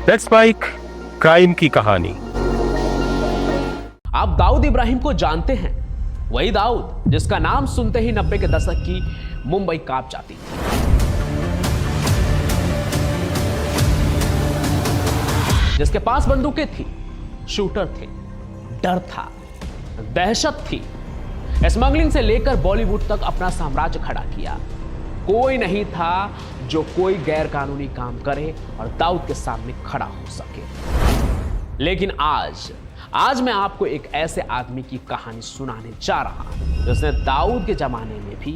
Let's bike crime की कहानी। आप दाऊद इब्राहिम को जानते हैं, वही दाऊद जिसका नाम सुनते ही 90 के दशक की मुंबई कांप जाती थी। जिसके पास बंदूकें थी, शूटर थे, डर था, दहशत थी। स्मगलिंग से लेकर बॉलीवुड तक अपना साम्राज्य खड़ा किया। कोई नहीं था जो कोई गैर कानूनी काम करे और दाऊद के सामने खड़ा हो सके। लेकिन आज मैं आपको एक ऐसे आदमी की कहानी सुनाने जा रहा हूं जिसने दाऊद के जमाने में भी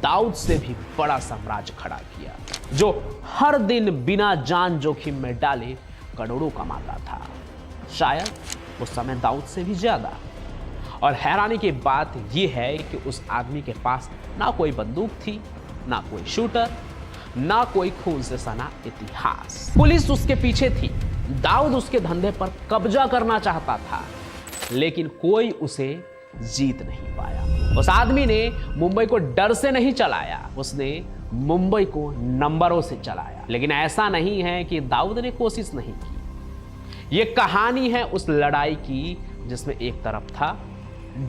दाऊद से भी बड़ा साम्राज्य खड़ा किया, जो हर दिन बिना जान जोखिम में डाले करोड़ों कमाता था, शायद उस समय दाऊद से भी ज्यादा। और हैरानी की बात यह है कि उस आदमी के पास ना कोई बंदूक थी, ना कोई शूटर, ना कोई खून से सना इतिहास। पुलिस उसके पीछे थी, दाऊद उसके धंधे पर कब्जा करना चाहता था, लेकिन कोई उसे जीत नहीं पाया। उस आदमी ने मुंबई को डर से नहीं चलाया, उसने मुंबई को नंबरों से चलाया। लेकिन ऐसा नहीं है कि दाऊद ने कोशिश नहीं की। यह कहानी है उस लड़ाई की जिसमें एक तरफ था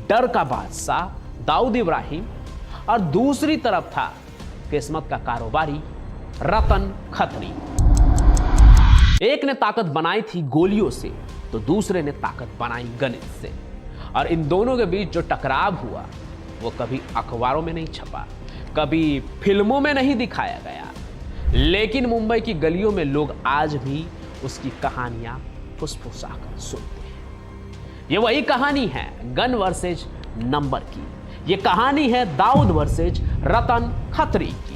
डर का बादशाह दाऊद इब्राहिम और दूसरी तरफ था किस्मत का कारोबारी रतन खत्री। एक ने ताकत बनाई थी गोलियों से, तो दूसरे ने ताकत बनाई गणित से। और इन दोनों के बीच जो टकराव हुआ वो कभी अखबारों में नहीं छपा, कभी फिल्मों में नहीं दिखाया गया, लेकिन मुंबई की गलियों में लोग आज भी उसकी कहानियां फुसफुसाकर सुनते हैं। ये वही कहानी है गन वर्सेज नंबर की। ये कहानी है दाऊद वर्सेज रतन खत्री की।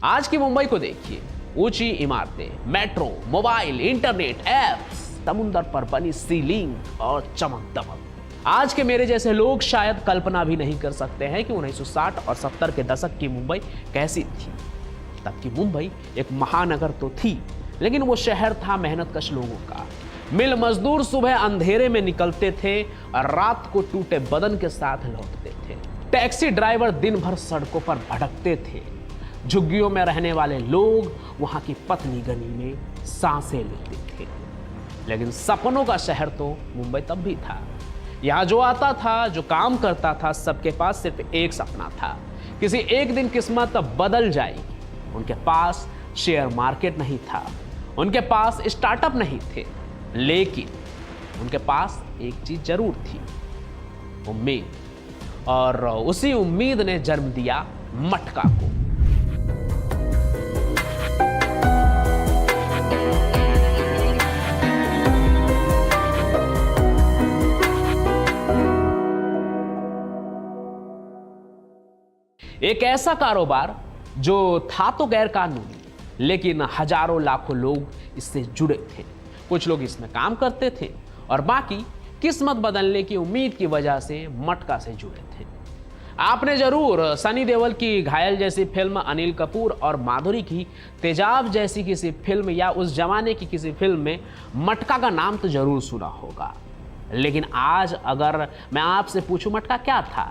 आज की मुंबई को देखिए, ऊंची इमारतें, मेट्रो, मोबाइल, इंटरनेट, एप्स, समुंदर पर बनी सीलिंग और चमक दमक। आज के मेरे जैसे लोग शायद कल्पना भी नहीं कर सकते हैं कि 1960 और 70 के दशक की मुंबई कैसी थी। तब की मुंबई एक महानगर तो थी, लेकिन वो शहर था मेहनतकश लोगों का। मिल मजदूर सुबह अंधेरे में निकलते थे और रात को टूटे बदन के साथ लौटते थे। टैक्सी ड्राइवर दिन भर सड़कों पर भटकते थे। झुग्गियों में रहने वाले लोग वहां की पतली गली में सांसें लेते थे। लेकिन सपनों का शहर तो मुंबई तब भी था। यहां जो आता था, जो काम करता था, सबके पास सिर्फ एक सपना था, किसी एक दिन किस्मत बदल जाएगी। उनके पास शेयर मार्केट नहीं था, उनके पास स्टार्टअप नहीं थे, लेकिन उनके पास एक चीज जरूर थी, उम्मीद। और उसी उम्मीद ने जन्म दिया मटका को। एक ऐसा कारोबार जो था तो गैर कानूनी, लेकिन हजारों लाखों लोग इससे जुड़े थे। कुछ लोग इसमें काम करते थे और बाकी किस्मत बदलने की उम्मीद की वजह से मटका से जुड़े थे। आपने जरूर सनी देओल की घायल जैसी फिल्म, अनिल कपूर और माधुरी की तेजाब जैसी किसी फिल्म या उस जमाने की किसी फिल्म में मटका का नाम तो जरूर सुना होगा। लेकिन आज अगर मैं आपसे पूछूं मटका क्या था,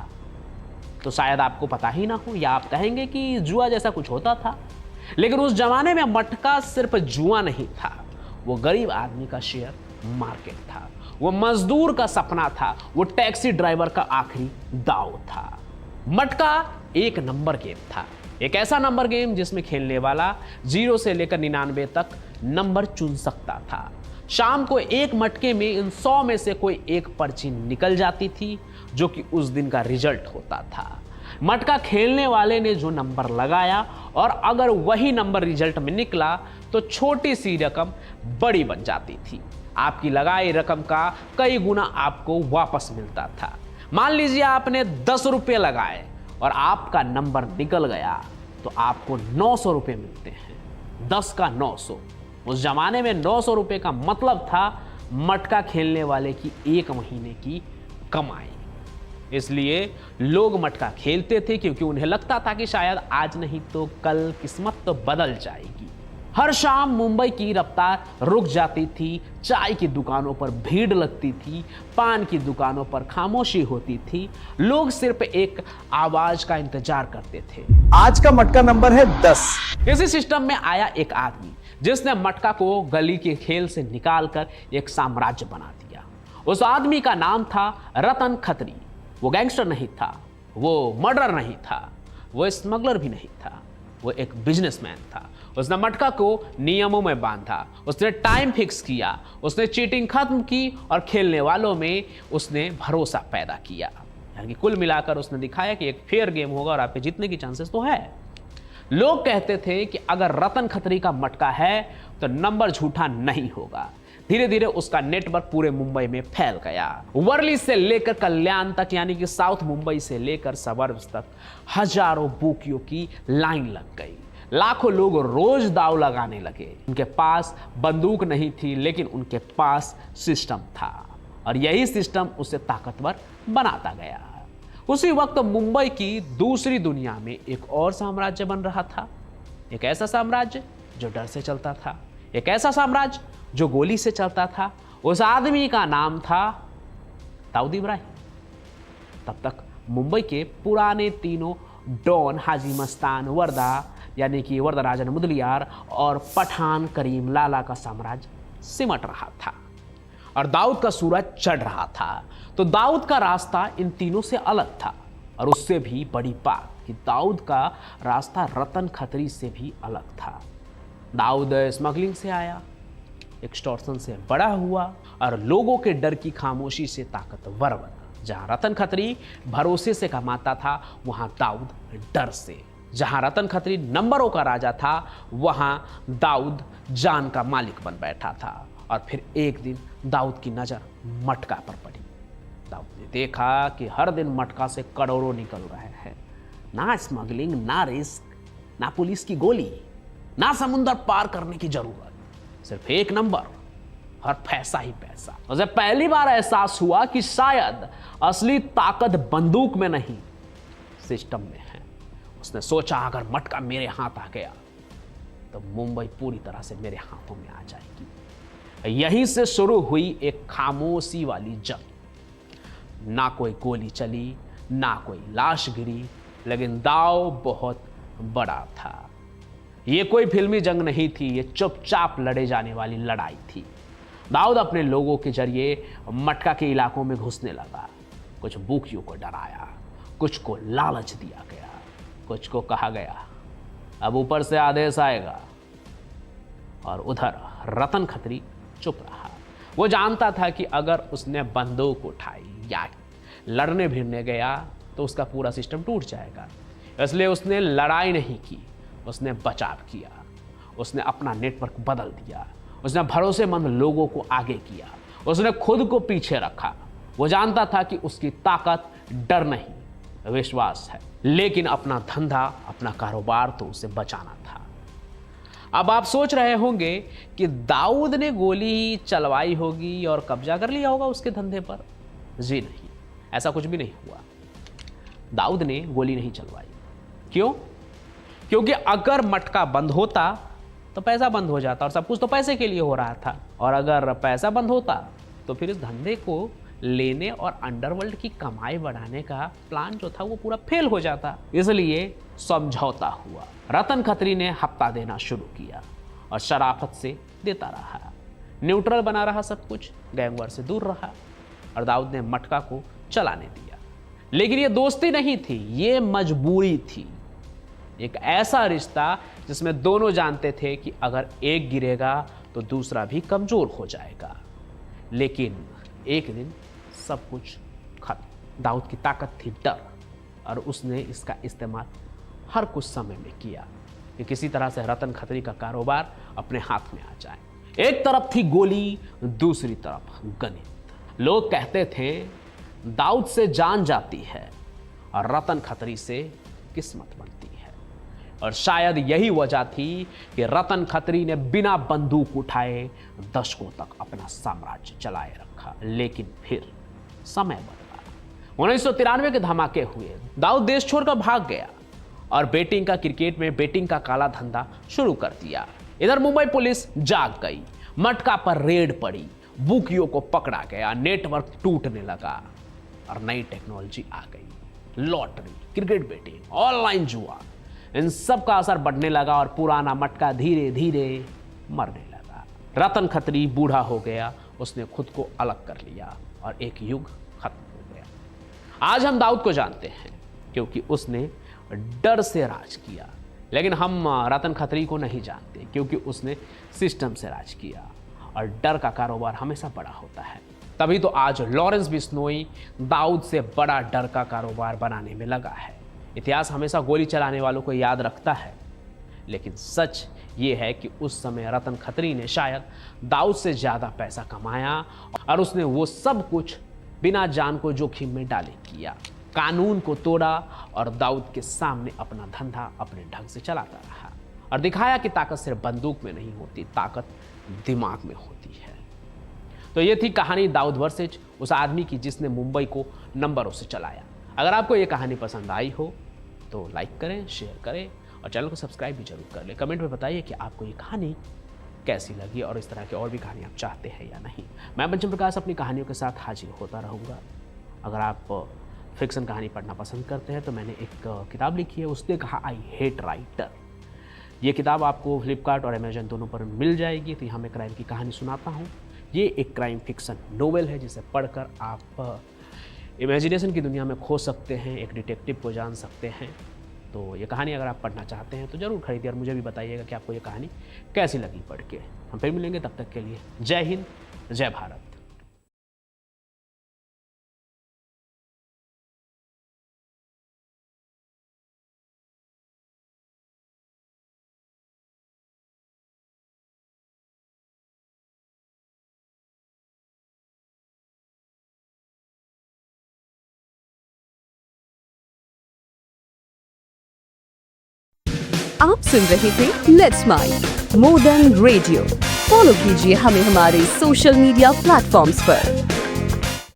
तो शायद आपको पता ही ना हो, या आप कहेंगे कि जुआ जैसा कुछ होता था। लेकिन उस जमाने में मटका सिर्फ जुआ नहीं था, वो गरीब आदमी का शेयर मार्केट था, वो मजदूर का सपना था, वो टैक्सी ड्राइवर का आखिरी दांव था। मटका एक नंबर गेम था, एक ऐसा नंबर गेम जिसमें खेलने वाला 0 से लेकर 99 तक नंबर चुन सकता था। शाम को एक मटके में इन 100 में से कोई एक पर्ची निकल जाती थी, जो कि उस दिन का रिजल्ट होता था। मटका खेलने वाले ने जो नंबर लगाया और अगर वही नंबर रिजल्ट में निकला तो छोटी सी रकम बड़ी बन जाती थी। आपकी लगाई रकम का कई गुना आपको वापस मिलता था। मान लीजिए आपने 10 रुपये लगाए और आपका नंबर निकल गया, तो आपको 900 रुपये मिलते हैं। 10 का 900। उस जमाने में 900 रुपये का मतलब था मटका खेलने वाले की एक महीने की कमाई। इसलिए लोग मटका खेलते थे क्योंकि उन्हें लगता था कि शायद आज नहीं तो कल किस्मत तो बदल जाएगी। हर शाम मुंबई की रफ्तार रुक जाती थी, चाय की दुकानों पर भीड़ लगती थी, पान की दुकानों पर खामोशी होती थी। लोग सिर्फ एक आवाज का इंतजार करते थे, आज का मटका नंबर है 10। इसी सिस्टम में आया एक आदमी जिसने मटका को गली के खेल से निकालकर एक साम्राज्य बना दिया। उस आदमी का नाम था रतन खत्री। वो गैंगस्टर नहीं था, वो मर्डर नहीं था, वो स्मगलर भी नहीं था, वो एक बिजनेसमैन था। उसने मटका को नियमों में बांधा, उसने टाइम फिक्स किया, उसने चीटिंग खत्म की और खेलने वालों में उसने भरोसा पैदा किया। यानी कुल मिलाकर उसने दिखाया कि एक फेयर गेम होगा और आपके जीतने की चांसेस तो है। लोग कहते थे कि अगर रतन खत्री का मटका है तो नंबर झूठा नहीं होगा। धीरे धीरे उसका नेटवर्क पूरे मुंबई में फैल गया। वर्ली से लेकर कल्याण तक, यानी कि साउथ मुंबई से लेकर सबर्ब्स तक हजारों बुकियों की लाइन लग गई। लाखों लोग रोज दाव लगाने लगे। उनके पास बंदूक नहीं थी, लेकिन उनके पास सिस्टम था और यही सिस्टम उसे ताकतवर बनाता गया। उसी वक्त मुंबई की दूसरी दुनिया में एक और साम्राज्य बन रहा था। एक ऐसा साम्राज्य जो डर से चलता था, एक ऐसा साम्राज्य जो गोली से चलता था। उस आदमी का नाम था दाऊद इब्राहिम। तब तक मुंबई के पुराने तीनों डॉन हाजी मस्तान वर्दा, यानी कि वरदराजन मुदलियार और पठान करीम लाला का साम्राज्य सिमट रहा था और दाऊद का सूरज चढ़ रहा था। तो दाऊद का रास्ता इन तीनों से अलग था और उससे भी बड़ी बात कि दाऊद का रास्ता रतन खत्री से भी अलग था। दाऊद स्मगलिंग से आया, एक्सटॉर्शन से बड़ा हुआ और लोगों के डर की खामोशी से ताकतवर बना। जहां रतन खत्री भरोसे से कमाता था, वहां दाऊद डर से। जहां रतन खत्री नंबरों का राजा था, वहां दाऊद जान का मालिक बन बैठा था। और फिर एक दिन दाऊद की नजर मटका पर पड़ी। दाऊद ने देखा कि हर दिन मटका से करोड़ों निकल रहे हैं। ना स्मगलिंग, ना रिस्क, ना पुलिस की गोली, ना समुंदर पार करने की जरूरत, सिर्फ एक नंबर और पैसा ही पैसा। उसे पहली बार एहसास हुआ कि शायद असली ताकत बंदूक में नहीं, सिस्टम में है। उसने सोचा अगर मटका मेरे हाथ आ गया तो मुंबई पूरी तरह से मेरे हाथों में आ जाएगी। यहीं से शुरू हुई एक खामोशी वाली जंग। ना कोई गोली चली, ना कोई लाश गिरी, लेकिन दाव बहुत बड़ा था। यह कोई फिल्मी जंग नहीं थी, ये चुपचाप लड़े जाने वाली लड़ाई थी। दाऊद अपने लोगों के जरिए मटका के इलाकों में घुसने लगा। कुछ बुकियों को डराया, कुछ को लालच दिया गया, कुछ को कहा गया अब ऊपर से आदेश आएगा। और उधर रतन खत्री चुप रहा। वो जानता था कि अगर उसने बंदूक उठाई या लड़ने भिड़ने गया तो उसका पूरा सिस्टम टूट जाएगा। इसलिए उसने लड़ाई नहीं की, उसने बचाव किया। उसने अपना नेटवर्क बदल दिया, उसने भरोसेमंद लोगों को आगे किया, उसने खुद को पीछे रखा। वो जानता था कि उसकी ताकत डर नहीं, विश्वास है। लेकिन अपना धंधा, अपना कारोबार तो उसे बचाना था। अब आप सोच रहे होंगे कि दाऊद ने गोली चलवाई होगी और कब्जा कर लिया होगा उसके धंधे पर। जी नहीं, ऐसा कुछ भी नहीं हुआ। दाऊद ने गोली नहीं चलवाई। क्यों? क्योंकि अगर मटका बंद होता तो पैसा बंद हो जाता और सब कुछ तो पैसे के लिए हो रहा था। और अगर पैसा बंद होता तो फिर इस धंधे को लेने और अंडरवर्ल्ड की कमाई बढ़ाने का प्लान जो था वो पूरा फेल हो जाता। इसलिए समझौता हुआ। रतन खत्री ने हफ्ता देना शुरू किया और शराफत से देता रहा, न्यूट्रल बना रहा, सब कुछ गैंगवार से दूर रहा और दाऊद ने मटका को चलाने दिया। लेकिन ये दोस्ती नहीं थी, ये मजबूरी थी। एक ऐसा रिश्ता जिसमें दोनों जानते थे कि अगर एक गिरेगा तो दूसरा भी कमजोर हो जाएगा। लेकिन एक दिन सब कुछ खत्म। दाऊद की ताकत थी डर और उसने इसका इस्तेमाल हर कुछ समय में किया कि किसी तरह से रतन खत्री का कारोबार अपने हाथ में आ जाए। एक तरफ थी गोली, दूसरी तरफ गणित। लोग कहते थे दाऊद से जान जाती है और रतन खत्री से किस्मत बनती है। और शायद यही वजह थी कि रतन खत्री ने बिना बंदूक उठाए दशकों तक अपना साम्राज्य चलाए रखा। लेकिन फिर समय बदला। 1993 के धमाके हुए, दाऊद देश छोड़कर भाग गया और बेटिंग का, क्रिकेट में बेटिंग का काला धंधा शुरू कर दिया। इधर मुंबई पुलिस जाग गई, मटका पर रेड पड़ी, बुकियों को पकड़ा गया, नेटवर्क टूटने लगा और नई टेक्नोलॉजी आ गई। लॉटरी, क्रिकेट बेटिंग, ऑनलाइन जुआ, इन सब का असर बढ़ने लगा और पुराना मटका धीरे धीरे मरने लगा। रतन खत्री बूढ़ा हो गया, उसने खुद को अलग कर लिया और एक युग खत्म हो गया। आज हम दाऊद को जानते हैं क्योंकि उसने डर से राज किया, लेकिन हम रतन खत्री को नहीं जानते क्योंकि उसने सिस्टम से राज किया, और डर का कारोबार हमेशा बड़ा होता है। तभी तो आज लॉरेंस बिश्नोई दाऊद से बड़ा डर का कारोबार बनाने में लगा है। इतिहास हमेशा गोली चलाने वालों को याद रखता है, लेकिन सच ये है कि उस समय रतन खत्री ने शायद दाऊद से ज़्यादा पैसा कमाया, और उसने वो सब कुछ बिना जान को जोखिम में डाले किया, कानून को तोड़ा और दाऊद के सामने अपना धंधा अपने ढंग से चलाता रहा और दिखाया कि ताकत सिर्फ बंदूक में नहीं होती, ताकत दिमाग में होती है। तो ये थी कहानी दाऊद वर्सेज उस आदमी की जिसने मुंबई को नंबरों से चलाया। अगर आपको ये कहानी पसंद आई हो तो लाइक करें, शेयर करें और चैनल को सब्सक्राइब भी जरूर कर लें। कमेंट में बताइए कि आपको ये कहानी कैसी लगी और इस तरह की और भी कहानी आप चाहते हैं या नहीं। मैं पंचम प्रकाश अपनी कहानियों के साथ हाजिर होता रहूँगा। अगर आप फिक्शन कहानी पढ़ना पसंद करते हैं तो मैंने एक किताब लिखी है, उसने कहा आई हेट राइटर। ये किताब आपको फ्लिपकार्ट और अमेजन दोनों पर मिल जाएगी। तो यहाँ मैं क्राइम की कहानी सुनाता हूँ। ये एक क्राइम फिक्शन नोवेल है जिसे पढ़कर आप इमेजिनेशन की दुनिया में खो सकते हैं, एक डिटेक्टिव को जान सकते हैं। तो ये कहानी अगर आप पढ़ना चाहते हैं तो ज़रूर खरीदिए और मुझे भी बताइएगा कि आपको ये कहानी कैसी लगी पढ़ के। हम फिर मिलेंगे, तब तक के लिए जय हिंद, जय भारत। आप सुन रहे थे let's mind more than radio. Follow कीजिए हमें हमारे सोशल मीडिया प्लेटफॉर्म्स पर।